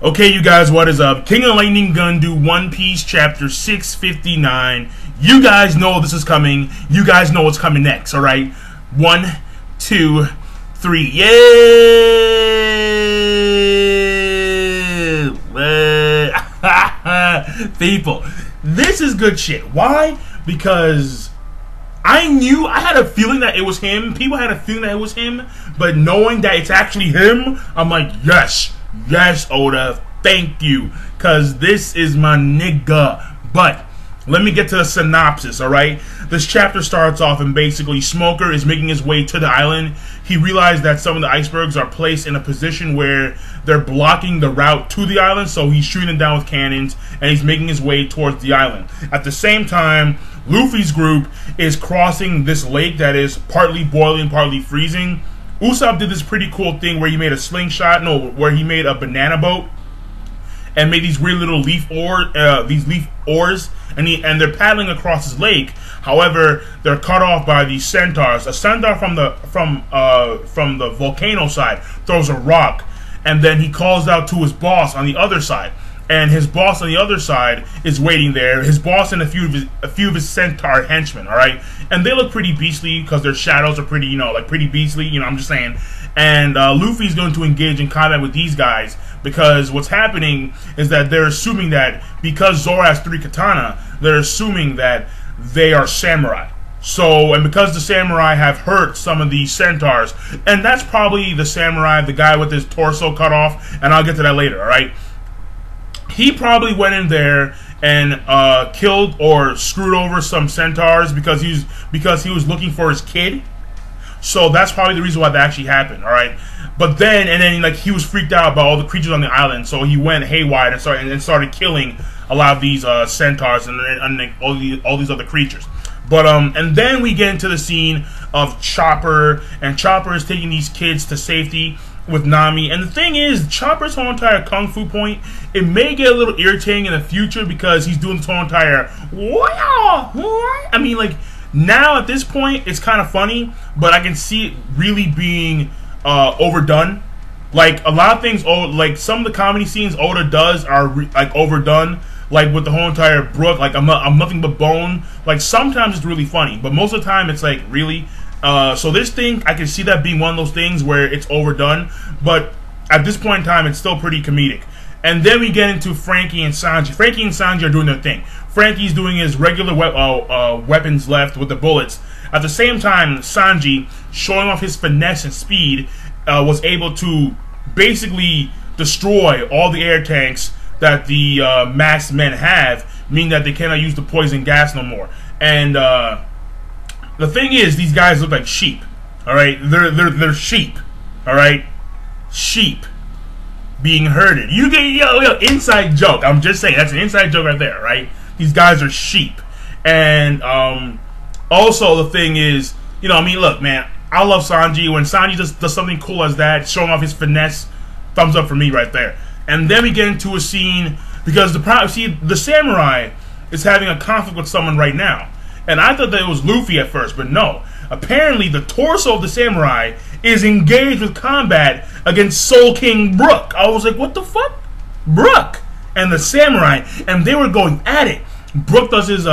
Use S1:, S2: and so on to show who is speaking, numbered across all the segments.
S1: Okay, you guys, what is up? King of Lightning Gun do One Piece chapter 659. You guys know this is coming. You guys know what's coming next, alright? 1, 2, 3. Yeah! People, this is good shit. Why? Because I had a feeling that it was him. People had a feeling that it was him. But knowing that it's actually him, I'm like, yes. Yes, Oda, thank you, because this is my nigga. But let me get to the synopsis, alright? This chapter starts off and basically Smoker is making his way to the island. He realized that some of the icebergs are placed in a position where they're blocking the route to the island, so he's shooting them down with cannons, and he's making his way towards the island. At the same time, Luffy's group is crossing this lake that is partly boiling, partly freezing. Usopp did this pretty cool thing where he made a slingshot, where he made a banana boat and made these weird little leaf oars, and they're paddling across this lake. However, they're cut off by these centaurs. A centaur from the volcano side throws a rock, and then he calls out to his boss on the other side. And his boss on the other side is waiting there. His boss and a few of his centaur henchmen, all right? And they look pretty beastly because their shadows are pretty, pretty beastly, I'm just saying. And Luffy's going to engage in combat with these guys because what's happening is that they're assuming that because Zoro has 3 katana, they're assuming that they are samurai. So, and because the samurai have hurt some of these centaurs, and that's probably the samurai, the guy with his torso cut off, and I'll get to that later, all right? He probably went in there and killed or screwed over some centaurs because he was looking for his kid. So that's probably the reason why that actually happened. All right, but then like he was freaked out about all the creatures on the island, so he went haywire and started killing a lot of these centaurs and all these other creatures. But and then we get into the scene of Chopper, and Chopper is taking these kids to safety with Nami. And the thing is, Chopper's whole entire kung fu point, it may get a little irritating in the future because he's doing this whole entire I mean, like, now at this point it's kind of funny, but I can see it really being overdone. Like a lot of things, like some of the comedy scenes Oda does are like overdone, like with the whole entire Brook, like I'm nothing but bone. Like sometimes it's really funny, but most of the time it's like really. So this thing, I can see that being one of those things where it's overdone, but at this point in time, it's still pretty comedic. And then we get into Frankie and Sanji. Frankie and Sanji are doing their thing. Frankie's doing his regular weapons left with the bullets. At the same time, Sanji, showing off his finesse and speed, was able to basically destroy all the air tanks that the masked men have, meaning that they cannot use the poison gas no more. And the thing is, these guys look like sheep. All right, they're sheep. All right, sheep being herded. You get yo inside joke. I'm just saying that's an inside joke right there. Right, these guys are sheep. And also the thing is, I mean, look, man, I love Sanji. When Sanji does something cool as that, showing off his finesse, thumbs up for me right there. And then we get into a scene because the samurai is having a conflict with someone right now. And I thought that it was Luffy at first, but no. Apparently, the torso of the samurai is engaged with combat against Soul King Brook. I was like, what the fuck? Brook and the samurai, and they were going at it. Brook does his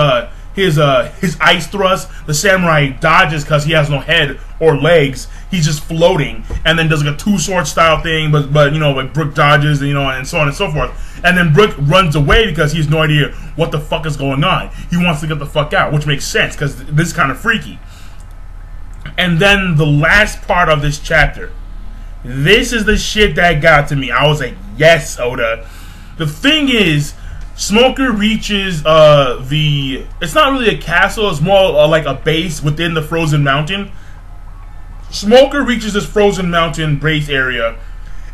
S1: ice thrust. The samurai dodges because he has no head or legs. He's just floating, and then does like a 2-sword style thing. But like Brook dodges, and so on and so forth. And then Brook runs away because he has no idea what the fuck is going on. He wants to get the fuck out, which makes sense because this is kind of freaky. And then the last part of this chapter, this is the shit that got to me. I was like, yes, Oda. The thing is, Smoker reaches it's not really a castle, it's more like a base within the frozen mountain. Smoker reaches this frozen mountain base area,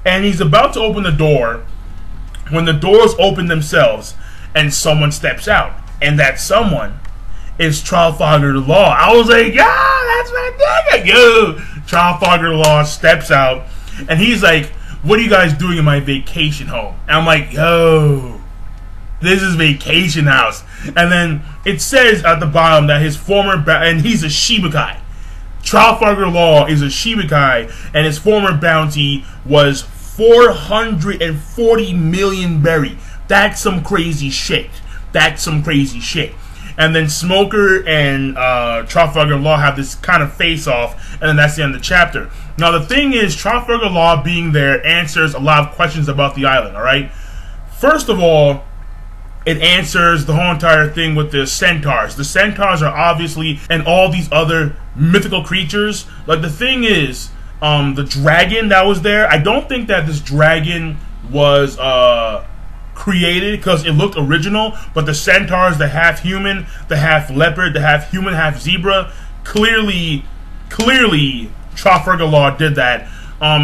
S1: and he's about to open the door when the doors open themselves and someone steps out, and that someone is Trafalgar Law. I was like, yeah, that's my nigga. Yo, Trafalgar Law steps out, and he's like, what are you guys doing in my vacation home? And I'm like, yo, this is vacation house. And then it says at the bottom that his former and he's a Shibukai. Trafalgar Law is a Shibukai, and his former bounty was 440 million berry. That's some crazy shit. That's some crazy shit. And then Smoker and Trafalgar Law have this kind of face-off, and then that's the end of the chapter. Now, the thing is, Trafalgar Law being there answers a lot of questions about the island, alright? First of all, it answers the whole entire thing with the centaurs. The centaurs are obviously, and all these other mythical creatures. Like, the thing is, the dragon that was there, I don't think that this dragon was created because it looked original, but the centaurs, the half human, the half leopard, the half human, half zebra, clearly Trafalgar Law did that.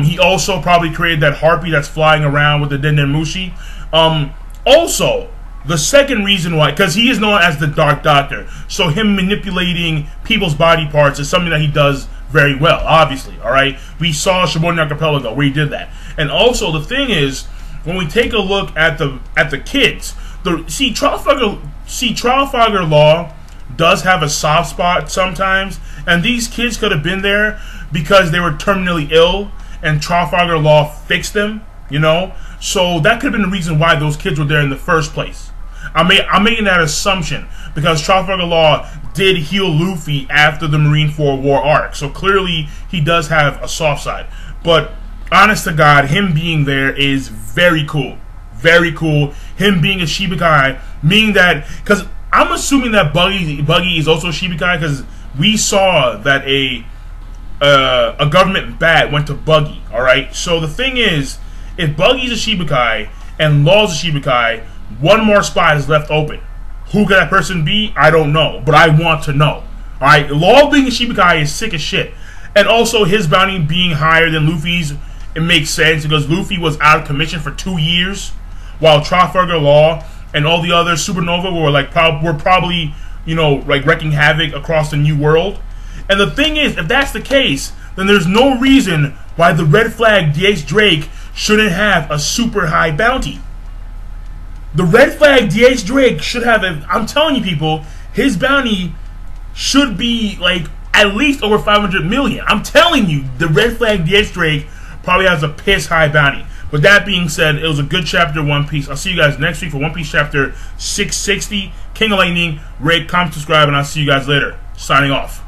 S1: He also probably created that harpy that's flying around with the Dendemushi. Also, the second reason why, because he is known as the Dark Doctor, so him manipulating people's body parts is something that he does very well, obviously, alright? We saw Shimono Archipelago where he did that. And also, the thing is, when we take a look at the kids, Trafalgar Law does have a soft spot sometimes, and these kids could have been there because they were terminally ill, and Trafalgar Law fixed them, you know? So that could have been the reason why those kids were there in the first place. I'm making that assumption because Trafalgar Law did heal Luffy after the Marineford War arc, so clearly he does have a soft side. But honest to God, him being there is very cool. Very cool. Him being a Shichibukai, meaning that, because I'm assuming that Buggy is also a Shichibukai, because we saw that a government bat went to Buggy, alright? So the thing is, if Buggy's a Shichibukai and Law's a Shichibukai, one more spot is left open. Who could that person be? I don't know, but I want to know. Alright, Law being a Shichibukai is sick as shit. And also his bounty being higher than Luffy's, it makes sense because Luffy was out of commission for 2 years, while Trafalgar Law and all the other Supernova were probably, you know, like wrecking havoc across the New World. And the thing is, if that's the case, then there's no reason why the Red Flag DH Drake shouldn't have a super high bounty. The Red Flag DH Drake should have I'm telling you people, his bounty should be like at least over 500 million. I'm telling you, the Red Flag DH Drake probably has a piss high bounty. With that being said, it was a good chapter of One Piece. I'll see you guys next week for One Piece chapter 660. King of Lightning, rate, comment, subscribe, and I'll see you guys later. Signing off.